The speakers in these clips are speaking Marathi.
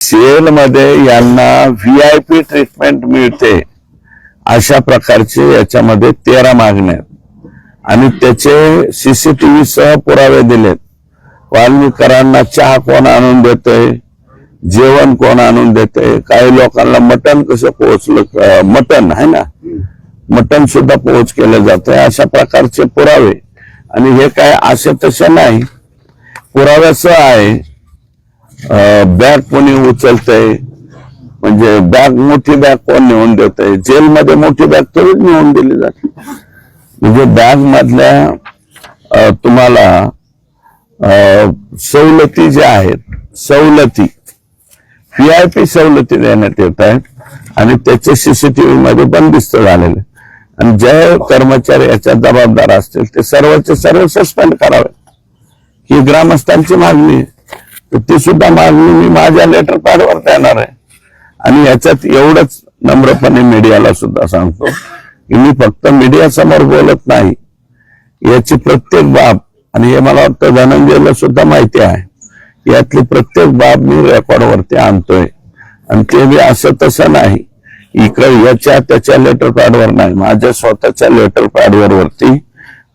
सीएल मध्ये यांना व्हीआयपी ट्रीटमेंट मिळते अशा प्रकारचे याच्यामध्ये 13 मागण्या आणि त्याचे सीसीटीव्ही सह पुरावे दिलेत. वाल्मीकरांना चहा कोण आणून देतंय, जेवण कोण आणून देतंय, काही लोकांना मटण कसं पोहोचलं, मटण आहे ना, मटण सुद्धा पोहोच केलं जातंय अशा प्रकारचे पुरावे. आणि हे काय असे तसे नाही, पुराव्याचं आहे. बॅग कोणी उचलतंय, म्हणजे बॅग मोठी बॅग कोण नेऊन देतंय, जेलमध्ये मोठी बॅग तरी नेऊन दिली जाते. म्हणजे बॅग मधल्या तुम्हाला सवलती ज्या आहेत, सवलती व्हीआयपी सवलती देण्यात येत आहेत आणि त्याचे सीसीटीव्ही मध्ये बंदिस्त झालेले. आणि जे कर्मचारी याच्यात जबाबदार असतील ते सर्वचे सर्व सस्पेंड करावे ही ग्रामस्थांची मागणी आहे. तर ती सुद्धा मागणी मी माझ्या लेटर पॅडवर देणार आहे. आणि याच्यात एवढंच नम्रपणे मीडियाला सुद्धा सांगतो की मी फक्त मीडिया समोर बोलत नाही, याची प्रत्येक बाब, आणि हे मला वाटतं धनंजयला सुद्धा माहिती आहे, यातली प्रत्येक बाब मी रेकॉर्डवरती आणतोय. आणि ते मी असं तसं नाही इकडे याच्या त्याच्या लेटर पॅडवर नाही, माझ्या स्वतःच्या लेटर पॅडवर वरती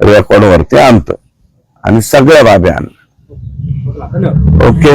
रेकॉर्डवरती आणतो आणि सगळ्या बाबी आणल्या. ओके.